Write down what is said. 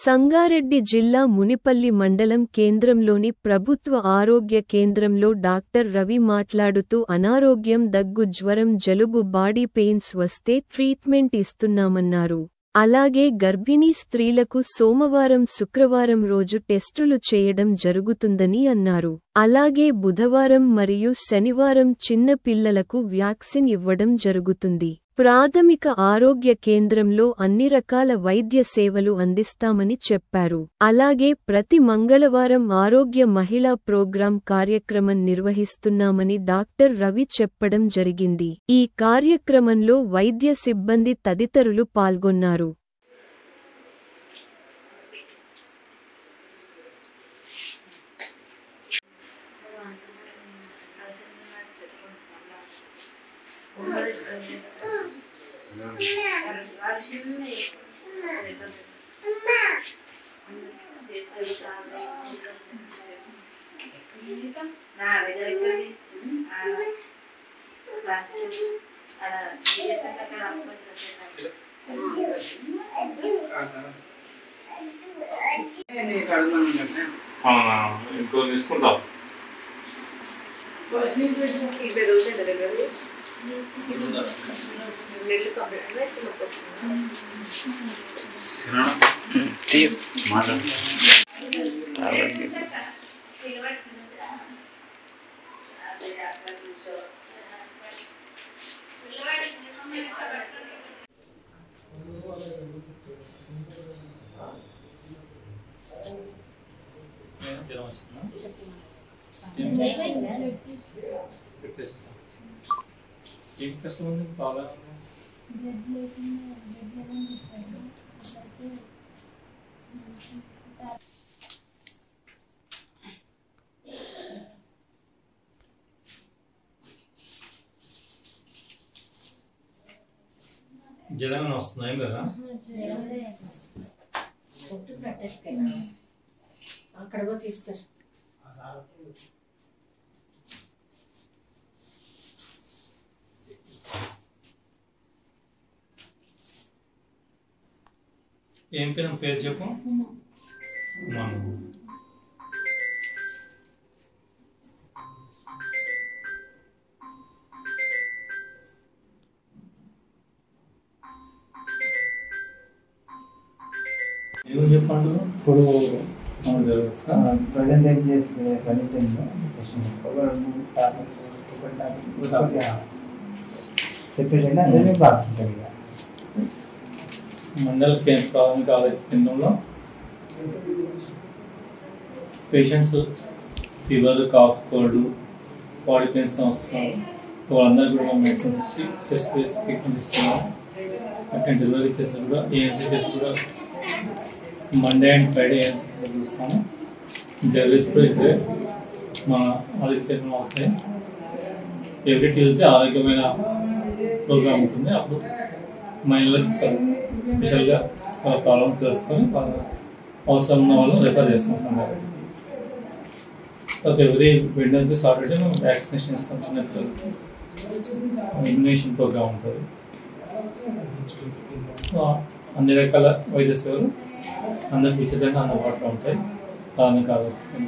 సంగారెడ్డి జిల్లా మునిపల్లి మండలం కేంద్రంలోని ప్రభుత్వ ఆరోగ్య కేంద్రంలో డాక్టర్ రవి మాట్లాడుతూ అనారోగ్యం దగ్గు జ్వరం జలుబు బాడీ పెయిన్స్ వస్తే ట్రీట్మెంట్ ఇస్తున్నామన్నారు. అలాగే గర్భిణీ స్త్రీలకు సోమవారం శుక్రవారం రోజు టెస్టులు చేయడం జరుగుతుందని అన్నారు. అలాగే బుధవారం మరియు శనివారం చిన్న పిల్లలకు వ్యాక్సిన్ ఇవ్వడం జరుగుతుంది. ప్రాథమిక ఆరోగ్య కేంద్రంలో అన్ని రకాల వైద్య సేవలు అందిస్తామని చెప్పారు. అలాగే ప్రతి మంగళవారం ఆరోగ్య మహిళా ప్రోగ్రాం కార్యక్రమం నిర్వహిస్తున్నామని డాక్టర్ రవి చెప్పడం జరిగింది. ఈ కార్యక్రమంలో వైద్య సిబ్బంది తదితరులు పాల్గొన్నారు. ఇంకో తీసుకుంటాం ఏం కష్టం ఉంది బాగా జ్వరం వస్తున్నాయి కదా అక్కడ తీస్తారు. ఏం పేరు చెప్పు. ఏమో చెప్పండి. ఇప్పుడు ప్రజెంట్ ఏం చేస్తే చెప్పేసి అదే రాసుకుంటారు. ఇక మండల ప్రాథమిక ఆరోగ్య కేంద్రంలో patients fever cough cold body pains వస్తున్నారు. సో వాళ్ళందరికీ కూడా మెడిసిన్స్ ఇచ్చి టెస్ట్ చేసి ట్రీట్మెంట్ ఇస్తున్నాం. అక్కడ డెలివరీ కేసులు కూడా ఏఎన్సీ కేసు కూడా మండే అండ్ ఫ్రైడే ఏఎన్సీ కేసులు చూస్తాము. డెలివరీస్ కూడా ఇక్కడే మన ఆరోగ్య కేంద్రంలో అవుతాయి. ఎవ్రీ ట్యూస్డే ఆరోగ్యమైన ప్రోగ్రామ్ ఉంటుంది. అప్పుడు మహిళలకు స్పెషల్గా వాళ్ళ ప్రాబ్లం తెలుసుకొని వాళ్ళ అవసరం ఉన్న వాళ్ళు రెఫర్ చేస్తుంటారు. ఎవ్రీ వెడ్నెస్డే సాటర్డే మేము వ్యాక్సినేషన్ ఇస్తాం. చిన్నపిల్లలకి ఇమ్యునేషన్ ప్రోగ్రామ్ ఉంటుంది. అన్ని రకాల వైద్య సేవలు అందరికి ఉచితంగా అందుబాటులో ఉంటాయి. ప్రాథమిక ఆరోగ్యం.